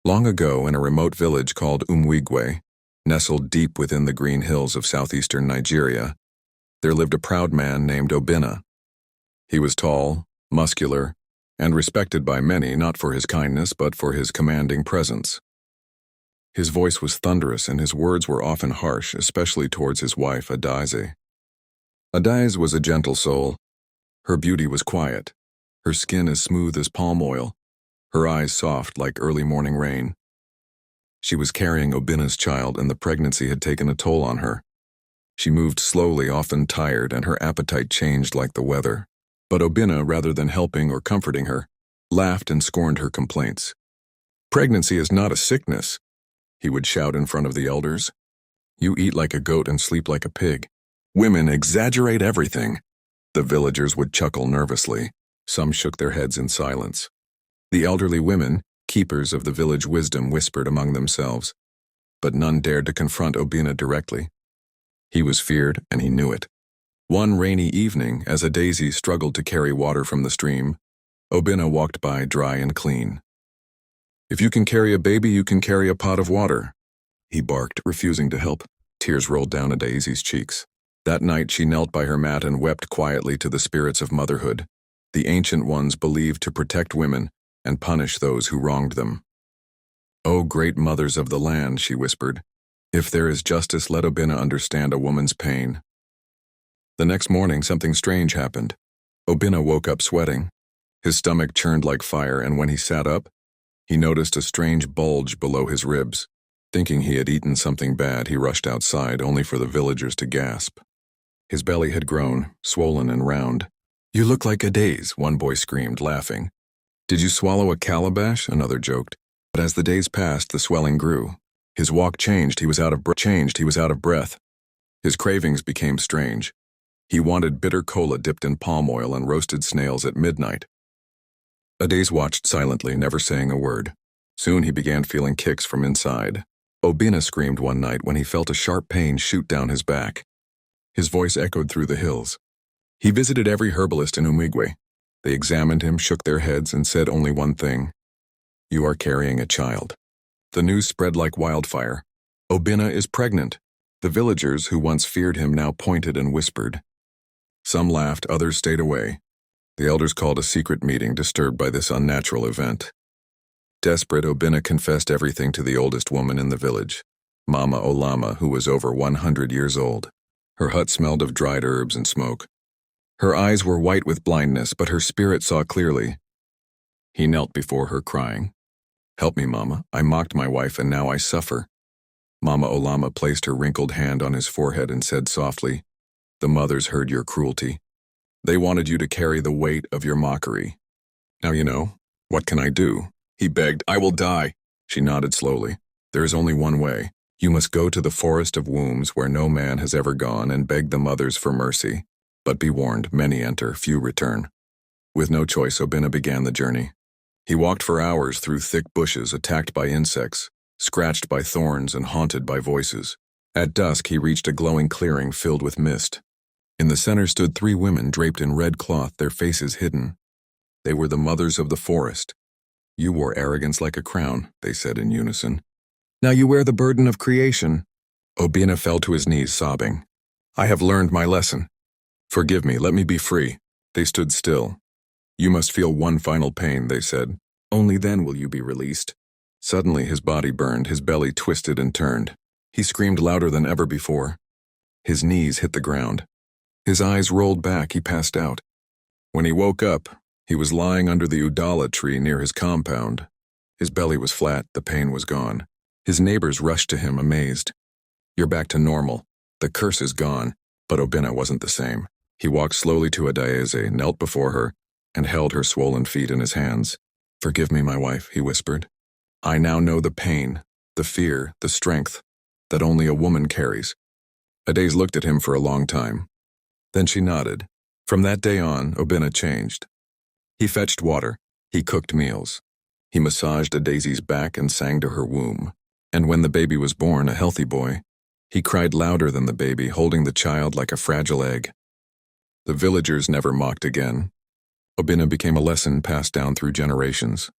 Long ago, in a remote village called Umwigwe, nestled deep within the green hills of southeastern Nigeria, there lived a proud man named Obinna. He was tall, muscular, and respected by many not for his kindness but for his commanding presence. His voice was thunderous and his words were often harsh, especially towards his wife, Adaeze. Adaeze was a gentle soul. Her beauty was quiet, her skin as smooth as palm oil, her eyes soft like early morning rain. She was carrying Obinna's child and the pregnancy had taken a toll on her. She moved slowly, often tired, and her appetite changed like the weather. But Obinna, rather than helping or comforting her, laughed and scorned her complaints. "Pregnancy is not a sickness," he would shout in front of the elders. "You eat like a goat and sleep like a pig. Women exaggerate everything." The villagers would chuckle nervously. Some shook their heads in silence. The elderly women, keepers of the village wisdom, whispered among themselves, but none dared to confront Obinna directly. He was feared, and he knew it. One rainy evening, as Adaeze struggled to carry water from the stream, Obinna walked by dry and clean. "If you can carry a baby, you can carry a pot of water," he barked, refusing to help. Tears rolled down Adaeze's cheeks. That night she knelt by her mat and wept quietly to the spirits of motherhood, the ancient ones believed to protect women and punish those who wronged them. "O great mothers of the land," she whispered, "if there is justice, let Obinna understand a woman's pain." The next morning something strange happened. Obinna woke up sweating. His stomach churned like fire, and when he sat up, he noticed a strange bulge below his ribs. Thinking he had eaten something bad, he rushed outside, only for the villagers to gasp. His belly had grown, swollen and round. "You look like Adaeze," one boy screamed, laughing. "Did you swallow a calabash?" another joked. But as the days passed, the swelling grew. His walk changed, he was out of breath. His cravings became strange. He wanted bitter cola dipped in palm oil and roasted snails at midnight. Adaeze watched silently, never saying a word. Soon he began feeling kicks from inside. Obinna screamed one night when he felt a sharp pain shoot down his back. His voice echoed through the hills. He visited every herbalist in Umwigwe. They examined him, shook their heads, and said only one thing: "You are carrying a child." The news spread like wildfire. "Obinna is pregnant." The villagers who once feared him now pointed and whispered. Some laughed, others stayed away. The elders called a secret meeting, disturbed by this unnatural event. Desperate, Obinna confessed everything to the oldest woman in the village, Mama Olama, who was over 100 years old. Her hut smelled of dried herbs and smoke. Her eyes were white with blindness, but her spirit saw clearly. He knelt before her, crying, "Help me, Mama. I mocked my wife and now I suffer." Mama Olama placed her wrinkled hand on his forehead and said softly, "The mothers heard your cruelty. They wanted you to carry the weight of your mockery. Now you know. What can I do?" He begged. "I will die." She nodded slowly. "There is only one way. You must go to the forest of wombs where no man has ever gone and beg the mothers for mercy. But be warned, many enter, few return." With no choice, Obinna began the journey. He walked for hours through thick bushes, attacked by insects, scratched by thorns and haunted by voices. At dusk, he reached a glowing clearing filled with mist. In the center stood 3 women draped in red cloth, their faces hidden. They were the mothers of the forest. "You wore arrogance like a crown," they said in unison. "Now you wear the burden of creation." Obinna fell to his knees, sobbing. "I have learned my lesson. Forgive me, let me be free." They stood still. "You must feel one final pain," they said. "Only then will you be released." Suddenly his body burned, his belly twisted and turned. He screamed louder than ever before. His knees hit the ground. His eyes rolled back, he passed out. When he woke up, he was lying under the udala tree near his compound. His belly was flat, the pain was gone. His neighbors rushed to him, amazed. "You're back to normal. The curse is gone." But Obinna wasn't the same. He walked slowly to Adaeze, knelt before her, and held her swollen feet in his hands. "Forgive me, my wife," he whispered. "I now know the pain, the fear, the strength that only a woman carries." Adaeze looked at him for a long time. Then she nodded. From that day on, Obinna changed. He fetched water. He cooked meals. He massaged Adaeze's back and sang to her womb. And when the baby was born, a healthy boy, he cried louder than the baby, holding the child like a fragile egg. The villagers never mocked again. Obinna became a lesson passed down through generations.